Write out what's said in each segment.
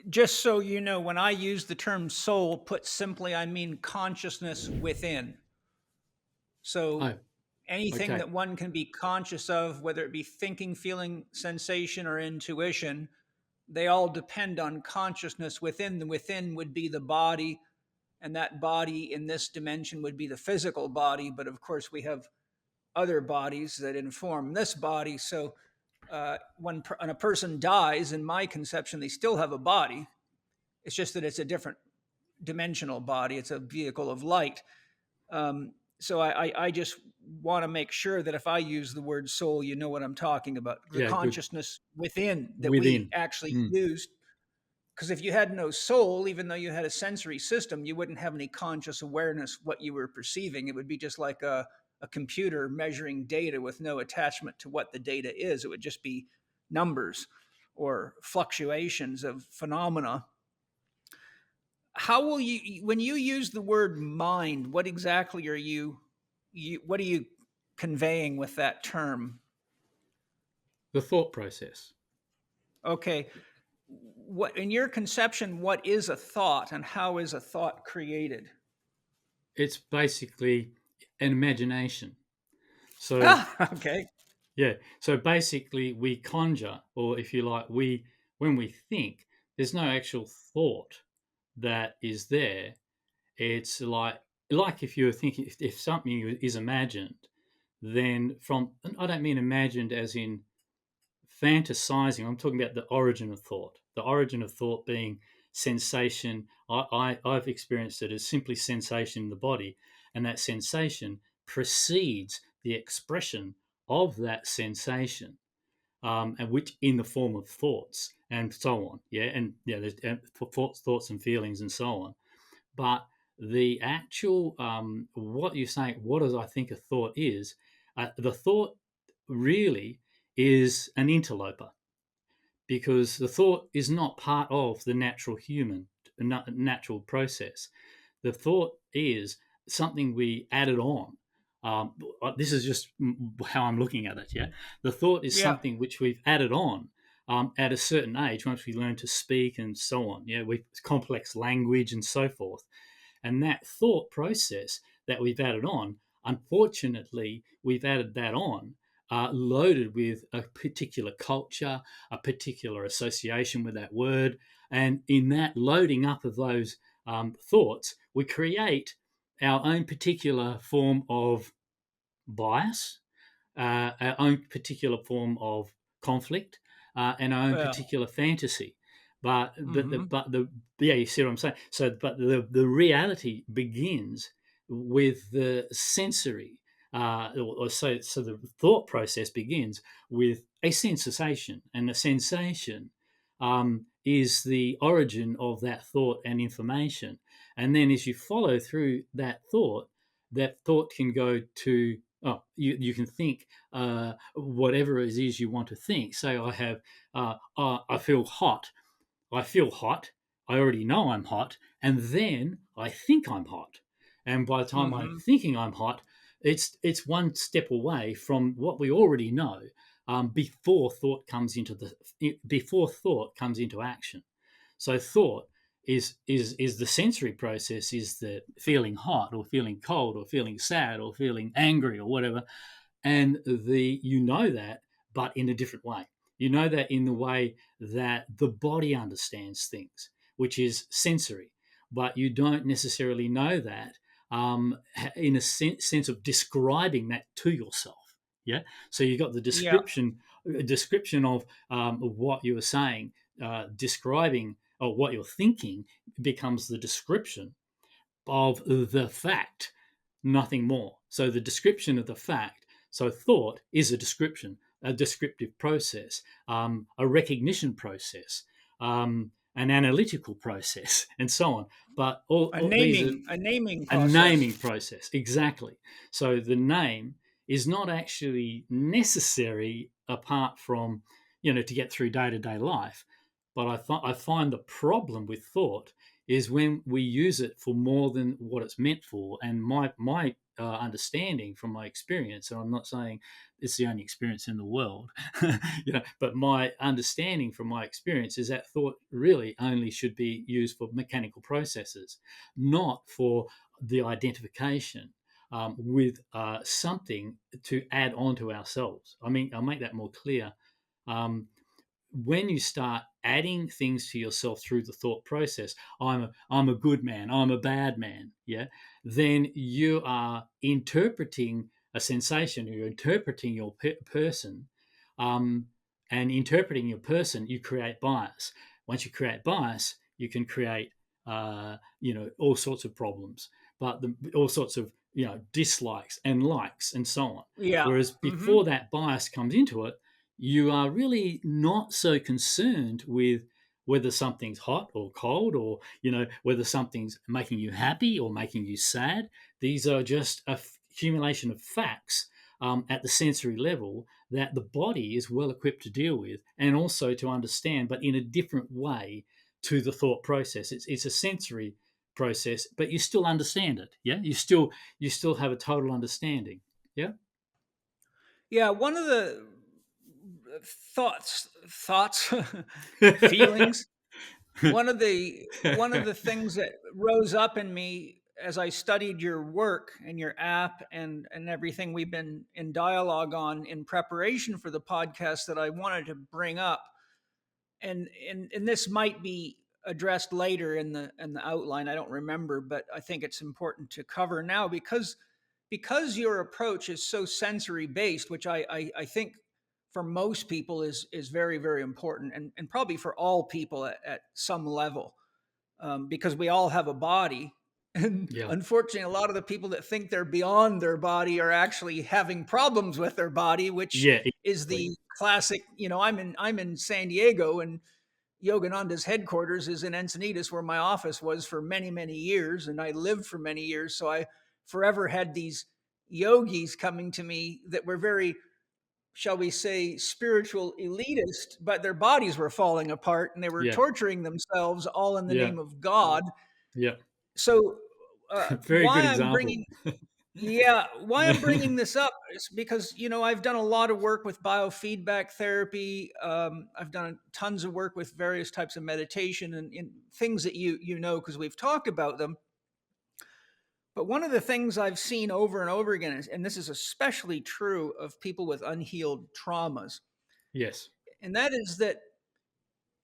Just so you know, when I use the term soul, put simply, I mean consciousness within. So Oh, anything okay. that one can be conscious of, whether it be thinking, feeling, sensation, or intuition, they all depend on consciousness within. The within would be the body, and that body in this dimension would be the physical body. But of course, we have other bodies that inform this body. So when a person dies, in my conception, they still have a body. It's just that it's a different dimensional body. It's a vehicle of light. So I just want to make sure that if I use the word soul, you know what I'm talking about. The Yeah, good. consciousness within that we Within. actually Mm. used. Because if you had no soul, even though you had a sensory system, you wouldn't have any conscious awareness what you were perceiving. It would be just like a computer measuring data with no attachment to what the data is. It would just be numbers or fluctuations of phenomena. How will you, when you use the word mind, what exactly are what are you conveying with that term? The thought process. Okay, what in your conception, what is a thought and how is a thought created? It's basically an imagination. So Ah, okay. yeah. So basically, we conjure, or if you like, we when we think, there's no actual thought that is there. It's like if you're thinking, if something is imagined, then from I don't mean imagined as in fantasizing. I'm talking about the origin of thought. The origin of thought being sensation. I've experienced it as simply sensation in the body, and that sensation precedes the expression of that sensation, and which in the form of thoughts and so on. Yeah, and yeah, there's thoughts and feelings and so on. But the actual what you're saying, what does I think a thought is? The thought really is an interloper because the thought is not part of the natural human natural process. The thought is something we added on. This is just how I'm looking at it. Yeah, the thought is Yeah. something which we've added on at a certain age once we learn to speak and so on. Yeah, with complex language and so forth. And that thought process that we've added on, unfortunately, we've added that on loaded with a particular culture, a particular association with that word. And in that loading up of those thoughts, we create our own particular form of bias, our own particular form of conflict, and our own Well, particular fantasy. But hmm yeah, you see what I'm saying. So, but the reality begins with the sensory, so the thought process begins with a sensation, and the sensation is the origin of that thought and information. And then as you follow through that thought can go to you can think whatever it is you want to think. Say I have I feel hot. I feel hot. I already know I'm hot, and then I think I'm hot. And by the time I'm hmm thinking I'm hot, it's one step away from what we already know before thought comes into action. So thought is the sensory process, is the feeling hot or feeling cold or feeling sad or feeling angry or whatever, and you know that, but in a different way. You know that in the way that the body understands things, which is sensory, but you don't necessarily know that in a sense of describing that to yourself. Yeah, so you got the yeah. description of what you were saying, describing or what you're thinking becomes the description of the fact, nothing more. So the description of the fact, so thought is a description, a descriptive process, a recognition process, an analytical process, and so on. But all these are A naming a process. naming process, exactly. So the name is not actually necessary apart from, to get through day to day life. But I find the problem with thought is when we use it for more than what it's meant for. And my understanding from my experience, and I'm not saying it's the only experience in the world, but my understanding from my experience is that thought really only should be used for mechanical processes, not for the identification with something to add on to ourselves. I mean, I'll make that more clear. Um, when you start adding things to yourself through the thought process, I'm a good man, I'm a bad man, yeah, then you are interpreting a sensation, you're interpreting your person, um, and interpreting your person, you create bias. Once you create bias, you can create all sorts of problems, but all sorts of dislikes and likes and so on. Yeah. Whereas Hmm. before that bias comes into it, you are really not so concerned with whether something's hot or cold, or whether something's making you happy or making you sad. These are just accumulation of facts at the sensory level that the body is well equipped to deal with and also to understand, but in a different way to the thought process. It's a sensory process, but you still understand it. Yeah, you still have a total understanding. Yeah. Yeah. One of the thoughts, feelings. One of the things that rose up in me as I studied your work and your app and everything we've been in dialogue on in preparation for the podcast that I wanted to bring up, and this might be addressed later in the outline. I don't remember, but I think it's important to cover now because your approach is so sensory based, which I think for most people is very, very important, and probably for all people at some level, because we all have a body. And Yeah. unfortunately, a lot of the people that think they're beyond their body are actually having problems with their body, which Yeah. is Exactly. the classic. I'm in San Diego, and Yogananda's headquarters is in Encinitas, where my office was for many, many years, and I lived for many years. So I forever had these yogis coming to me that were very, shall we say, spiritual elitist, but their bodies were falling apart and they were Yeah. torturing themselves all in the Yeah. name of God. Yeah. So Very good why I'm example. bringing yeah, why I'm bringing this up is because I've done a lot of work with biofeedback therapy. I've done tons of work with various types of meditation and things that you know because we've talked about them. But one of the things I've seen over and over again is, and this is especially true of people with unhealed traumas, Yes. and that is that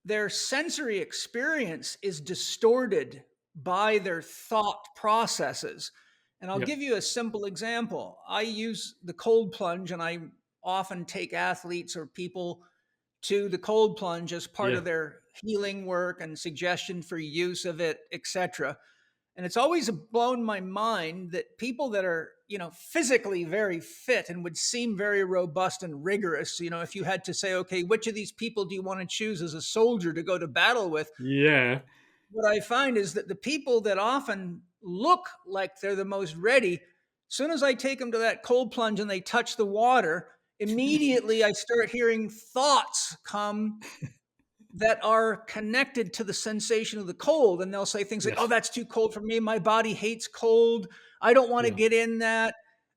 their sensory experience is distorted by their thought processes. And I'll Yep. give you a simple example. I use the cold plunge, and I often take athletes or people to the cold plunge as part Yeah. of their healing work and suggestion for use of it, etc. And it's always blown my mind that people that are, physically very fit and would seem very robust and rigorous, if you had to say, okay, which of these people do you want to choose as a soldier to go to battle with? Yeah. What I find is that the people that often look like they're the most ready, as soon as I take them to that cold plunge and they touch the water, immediately I start hearing thoughts come that are connected to the sensation of the cold. And they'll say things like, oh, Yes. that's too cold for me. My body hates cold. I don't want to Yeah. get in that.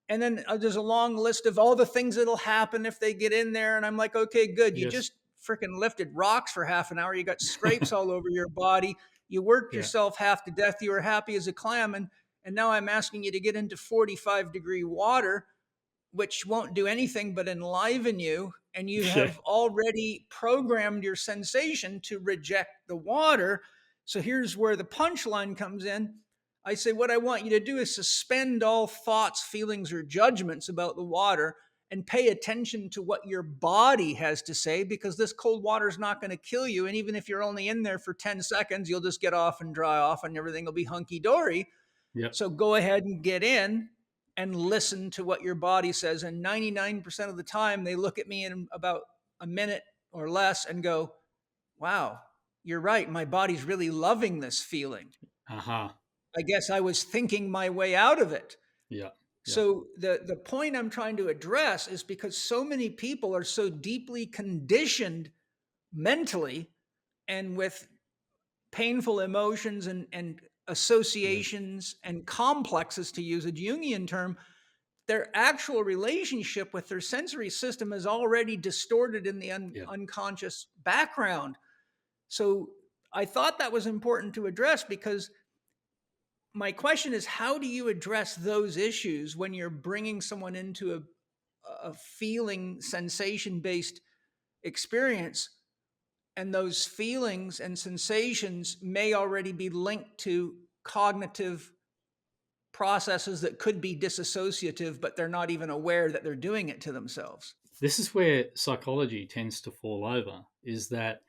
And then there's a long list of all the things that'll happen if they get in there. And I'm like, okay, good. You Yes. just freaking lifted rocks for half an hour. You got scrapes all over your body. You worked Yeah. yourself half to death. You were happy as a clam. And now I'm asking you to get into 45-degree water, which won't do anything but enliven you. And you Yeah. have already programmed your sensation to reject the water. So here's where the punchline comes in. I say, what I want you to do is suspend all thoughts, feelings, or judgments about the water and pay attention to what your body has to say, because this cold water is not going to kill you. And even if you're only in there for 10 seconds, you'll just get off and dry off and everything will be hunky dory. Yep. So go ahead and get in and listen to what your body says. And 99% of the time, they look at me in about a minute or less and go, wow, you're right. My body's really loving this feeling. Uh-huh. I guess I was thinking my way out of it. Yeah. Yeah. So the point I'm trying to address is because so many people are so deeply conditioned mentally and with painful emotions and Yeah. associations and complexes, to use a Jungian term, their actual relationship with their sensory system is already distorted in the Yeah. unconscious background. So I thought that was important to address, because my question is, how do you address those issues when you're bringing someone into a feeling sensation based experience, and those feelings and sensations may already be linked to cognitive processes that could be disassociative, but they're not even aware that they're doing it to themselves? This is where psychology tends to fall over, is that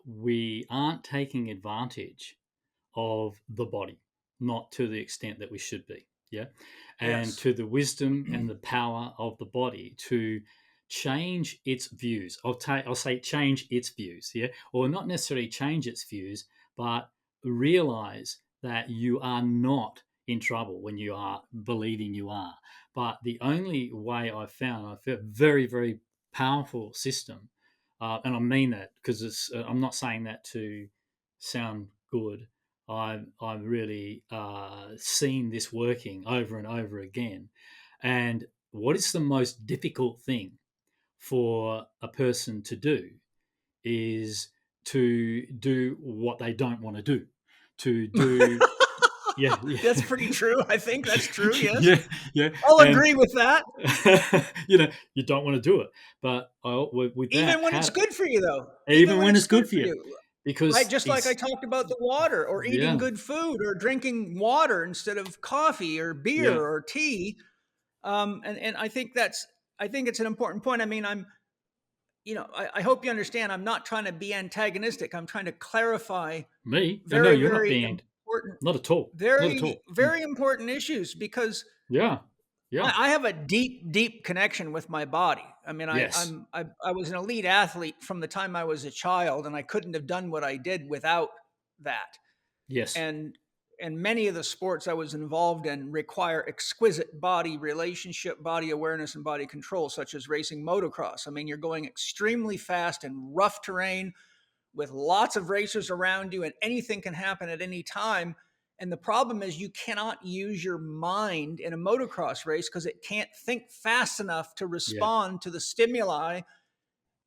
we aren't taking advantage of the body, not to the extent that we should be. Yeah. And Yes. to the wisdom and the power of the body to change its views. I'll say change its views. Yeah. Or not necessarily change its views, but realize that you are not in trouble when you are believing you are. But the only way I felt very, very powerful system, and I mean that because I'm not saying that to sound good. I've really seen this working over and over again. And what is the most difficult thing for a person to do is to do what they don't want to do. To do, yeah, yeah, That's pretty true. I think that's true. Yes. yeah, yeah, I'll and agree with that. you don't want to do it, but with that, Even when it's good for you, though. Even even when when it's it's good good for for you, you. Right? because Just like I it's talked about the water, or eating yeah, good food, or drinking water instead of coffee or beer yeah, or tea. And I think it's an important point. I mean, I hope you understand. I'm not trying to be antagonistic. I'm trying to clarify me. No, very, you're not very being important, not at all, not at very, all. Mm. very important issues, because Yeah, yeah, I have a deep, deep connection with my body. I mean, yes, I was an elite athlete from the time I was a child, and I couldn't have done what I did without that. yes, And many of the sports I was involved in require exquisite body relationship, body awareness, and body control, such as racing motocross. I mean, you're going extremely fast in rough terrain with lots of racers around you, and anything can happen at any time. And the problem is, you cannot use your mind in a motocross race because it can't think fast enough to yeah, respond to the stimuli.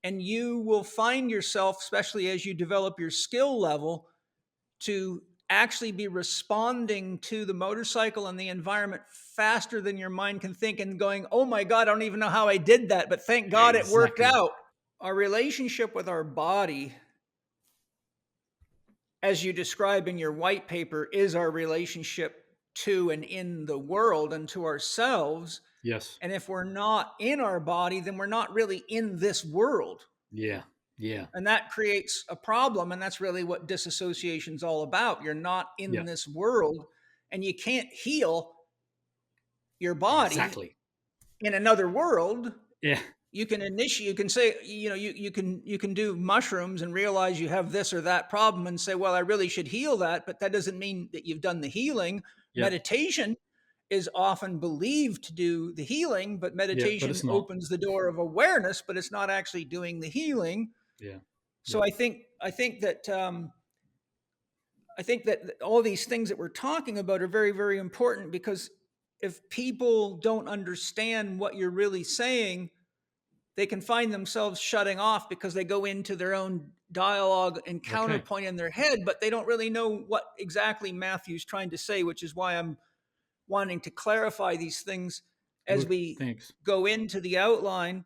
And you will find yourself, especially as you develop your skill level, to actually be responding to the motorcycle and the environment faster than your mind can think, and going, oh my God, I don't even know how I did that, but thank God it worked exactly. out. Our relationship with our body, as you describe in your white paper, is our relationship to and in the world and to ourselves. Yes, And if we're not in our body, then we're not really in this world. yeah, yeah, And that creates a problem. And that's really what disassociation is all about. You're not in yeah, this world, and you can't heal your body exactly. in another world. Yeah, You can initiate, you can say, you can do mushrooms and realize you have this or that problem and say, well, I really should heal that. But that doesn't mean that you've done the healing. yeah, Meditation is often believed to do the healing, but yeah, but meditation it's not. opens the door of awareness, but it's not actually doing the healing. Yeah, So yeah, I think that all these things that we're talking about are very, very important, because if people don't understand what you're really saying, they can find themselves shutting off because they go into their own dialogue and okay, counterpoint in their head, but they don't really know what exactly Matthew's trying to say, which is why I'm wanting to clarify these things as good, we thanks. go into the outline.